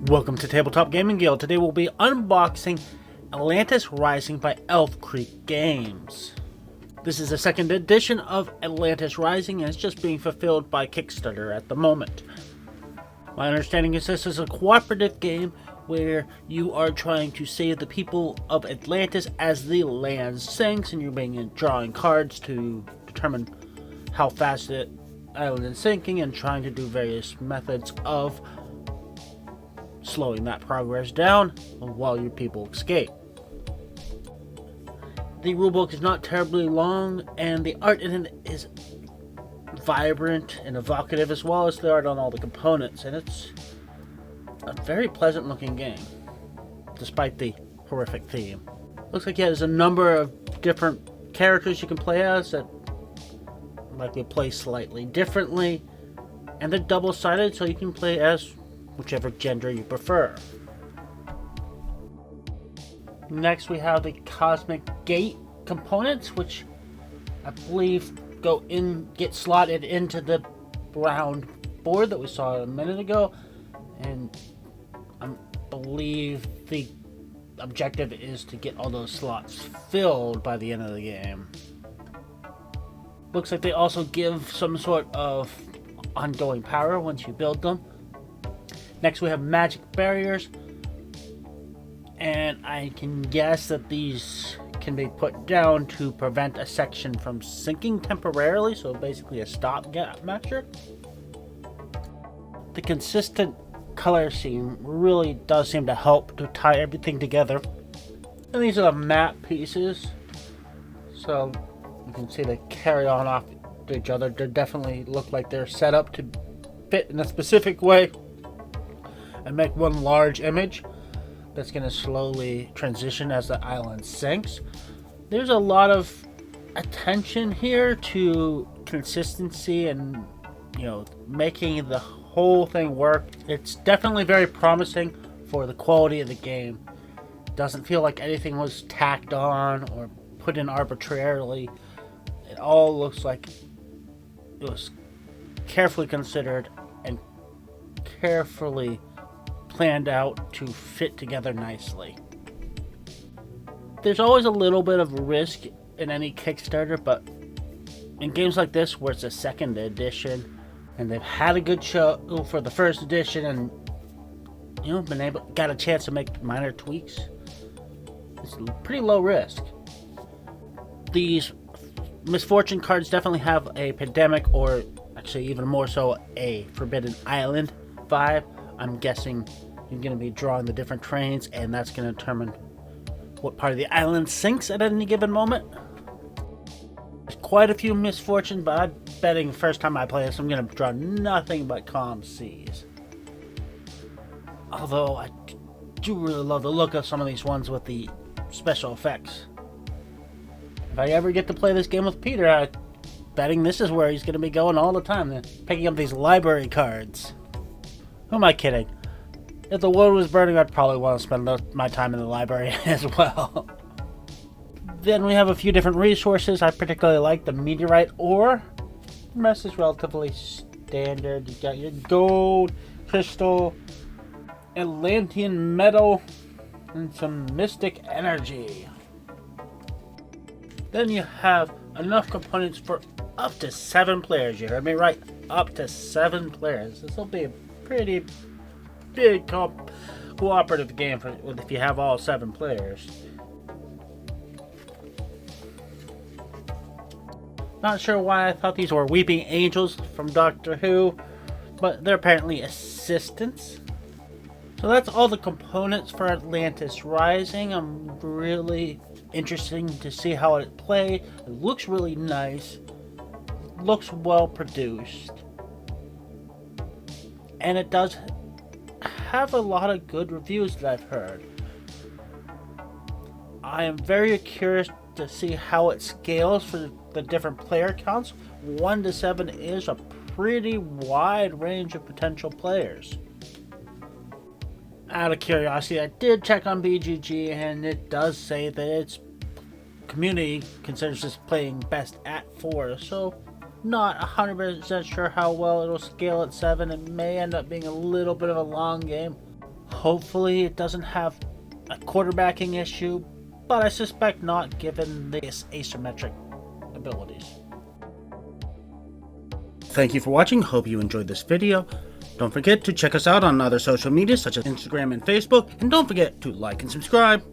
Welcome to Tabletop Gaming Guild. Today we'll be unboxing Atlantis Rising by Elf Creek Games. This is the second edition of Atlantis Rising and it's just being fulfilled by Kickstarter at the moment. My understanding is this is a cooperative game where you are trying to save the people of Atlantis as the land sinks, and you're drawing cards to determine how fast the island is sinking and trying to do various methods of slowing that progress down while your people escape. The rulebook is not terribly long, and the art in it is vibrant and evocative, as well as the art on all the components, and it's a very pleasant looking game despite the horrific theme. Looks like it has a number of different characters you can play as that likely play slightly differently, and they're double-sided, so you can play as whichever gender you prefer. Next we have the Cosmic Gate components, which I believe get slotted into the round board that we saw a minute ago, and I believe the objective is to get all those slots filled by the end of the game. Looks like they also give some sort of ongoing power once you build them. Next we have magic barriers, and I can guess that these can be put down to prevent a section from sinking temporarily, so basically a stopgap measure. The consistent color scheme really does seem to help to tie everything together. And these are the map pieces, so you can see they carry on off to each other. They definitely look like they're set up to fit in a specific way and make one large image that's going to slowly transition as the island sinks. There's a lot of attention here to consistency and, making the whole thing work. It's definitely very promising for the quality of the game. Doesn't feel like anything was tacked on or put in arbitrarily. It all looks like it was carefully considered and carefully planned out to fit together nicely. There's always a little bit of risk in any Kickstarter, but in games like this where it's a second edition and they've had a good show for the first edition and got a chance to make minor tweaks, it's pretty low risk. These misfortune cards definitely have a pandemic, or actually even more so a Forbidden Island vibe. I'm guessing you're going to be drawing the different trains, and that's going to determine what part of the island sinks at any given moment. There's quite a few misfortunes, but I'm betting first time I play this, I'm going to draw nothing but calm seas. Although I do really love the look of some of these ones with the special effects. If I ever get to play this game with Peter, I'm betting this is where he's going to be going all the time, picking up these library cards. Who am I kidding? If the world was burning, I'd probably want to spend my time in the library as well. Then we have a few different resources. I particularly like the meteorite ore. The rest is relatively standard. You got your gold, crystal, Atlantean metal, and some mystic energy. Then you have enough components for up to 7 players. You heard me right, up to 7 players. This will be a pretty big cooperative game if you have all 7 players. Not sure why I thought these were weeping angels from Doctor Who, but they're apparently assistants. So that's all the components for Atlantis Rising. I'm really interested to see how it plays. It looks really nice. It looks well produced. And it does have a lot of good reviews that I've heard. I am very curious to see how it scales for the different player counts. 1 to 7 is a pretty wide range of potential players. Out of curiosity, I did check on BGG, and it does say that its community considers this playing best at 4, so not 100% sure how well it'll scale at 7. It may end up being a little bit of a long game. Hopefully it doesn't have a quarterbacking issue, but I suspect not given this asymmetric abilities. Thank you for watching. Hope you enjoyed this video. Don't forget to check us out on other social media such as Instagram and Facebook, and don't forget to like and subscribe.